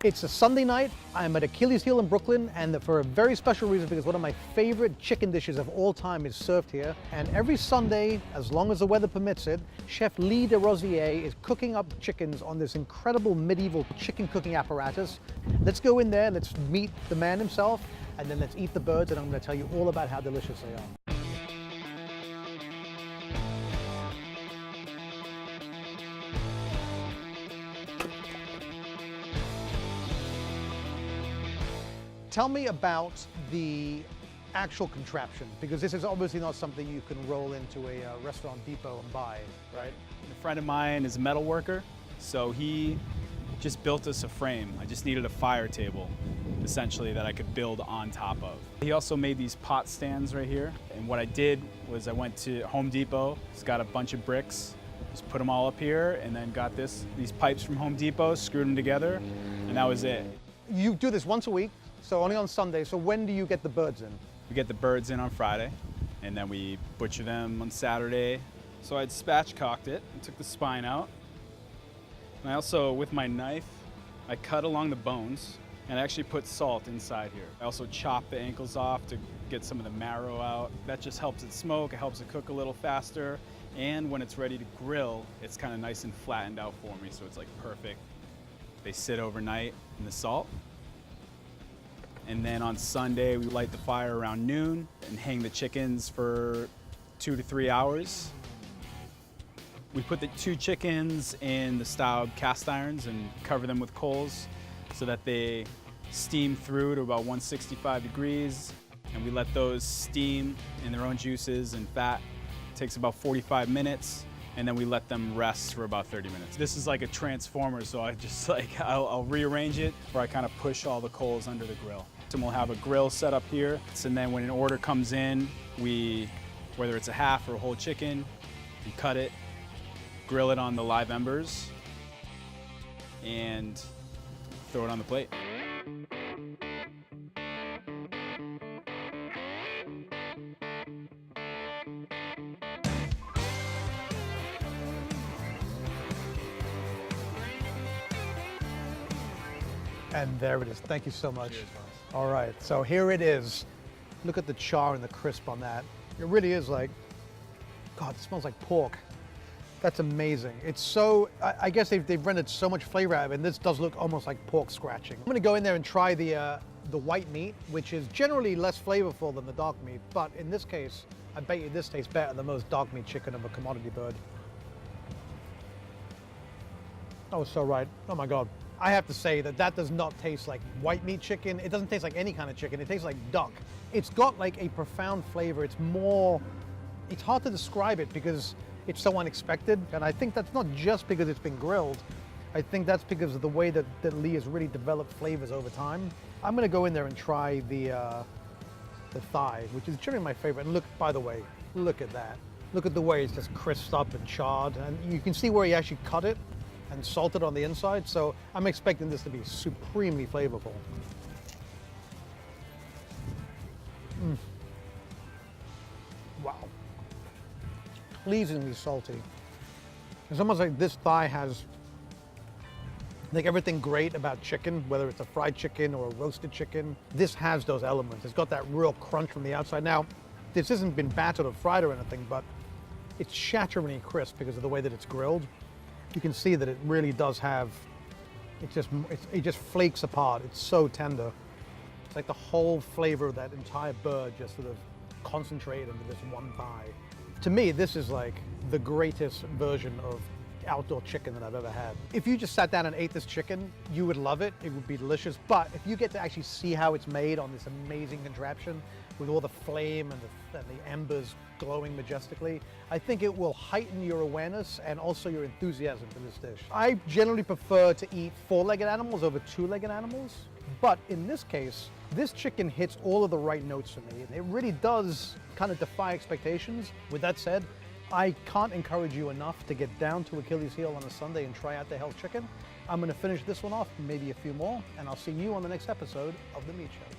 It's a Sunday night. I'm at Achilles Heel in Brooklyn, and for a very special reason, because one of my favorite chicken dishes of all time is served here. And every Sunday, as long as the weather permits it, Chef Lee de Rosier is cooking up chickens on this incredible medieval chicken cooking apparatus. Let's go in there, let's meet the man himself, and then let's eat the birds, and I'm going to tell you all about how delicious they are. Tell me about the actual contraption, because this is obviously not something you can roll into a restaurant depot and buy, right? A friend of mine is a metal worker, so he just built us a frame. I just needed a fire table, essentially, that I could build on top of. He also made these pot stands right here, and what I did was I went to Home Depot, it's got a bunch of bricks, just put them all up here, and then got these pipes from Home Depot, screwed them together, and that was it. You do this once a week? So only on Sunday. So when do you get the birds in? We get the birds in on Friday, and then we butcher them on Saturday. So I'd spatchcocked it and took the spine out. And I also, with my knife, I cut along the bones, and I actually put salt inside here. I also chop the ankles off to get some of the marrow out. That just helps it smoke, it helps it cook a little faster, and when it's ready to grill, it's kind of nice and flattened out for me, so it's like perfect. They sit overnight in the salt. And then on Sunday, we light the fire around noon and hang the chickens for 2 to 3 hours. We put the 2 chickens in the styled cast irons and cover them with coals so that they steam through to about 165 degrees. And we let those steam in their own juices and fat. It takes about 45 minutes. And then we let them rest for about 30 minutes. This is like a transformer, so I just I'll rearrange it, or I kind of push all the coals under the grill. And we'll have a grill set up here, and then when an order comes in, whether it's a half or a whole chicken, we cut it, grill it on the live embers, and throw it on the plate. And there it is. Thank you so much. Cheers, all right, so here it is. Look at the char and the crisp on that. It really is like, God, it smells like pork. That's amazing. It's so, I guess they've rendered so much flavor out of it, and this does look almost like pork scratching. I'm gonna go in there and try the white meat, which is generally less flavorful than the dark meat, but in this case, I bet you this tastes better than most dark meat chicken of a commodity bird. I was so right. Oh my God. I have to say that does not taste like white meat chicken. It doesn't taste like any kind of chicken. It tastes like duck. It's got like a profound flavor. It's hard to describe it because it's so unexpected. And I think that's not just because it's been grilled. I think that's because of the way that Lee has really developed flavors over time. I'm gonna go in there and try the thigh, which is generally my favorite. And look, by the way, look at that. Look at the way it's just crisped up and charred. And you can see where he actually cut it and salted on the inside, so I'm expecting this to be supremely flavorful. Wow. Pleasingly salty. It's almost like this thigh has like everything great about chicken, whether it's a fried chicken or a roasted chicken. This has those elements. It's got that real crunch from the outside. Now, this hasn't been battered or fried or anything, but it's shatteringly crisp because of the way that it's grilled. You can see that it really does have, it just flakes apart. It's so tender. It's like the whole flavor of that entire bird just sort of concentrated into this one thigh. To me, this is like the greatest version of outdoor chicken that I've ever had. If you just sat down and ate this chicken, you would love it. It would be delicious. But if you get to actually see how it's made on this amazing contraption with all the flame and the embers glowing majestically, I think it will heighten your awareness and also your enthusiasm for this dish. I generally prefer to eat 4-legged animals over 2-legged animals, but in this case, this chicken hits all of the right notes for me. It really does kind of defy expectations. With that said, I can't encourage you enough to get down to Achilles Heel on a Sunday and try out the hell chicken. I'm gonna finish this one off, maybe a few more, and I'll see you on the next episode of The Meat Show.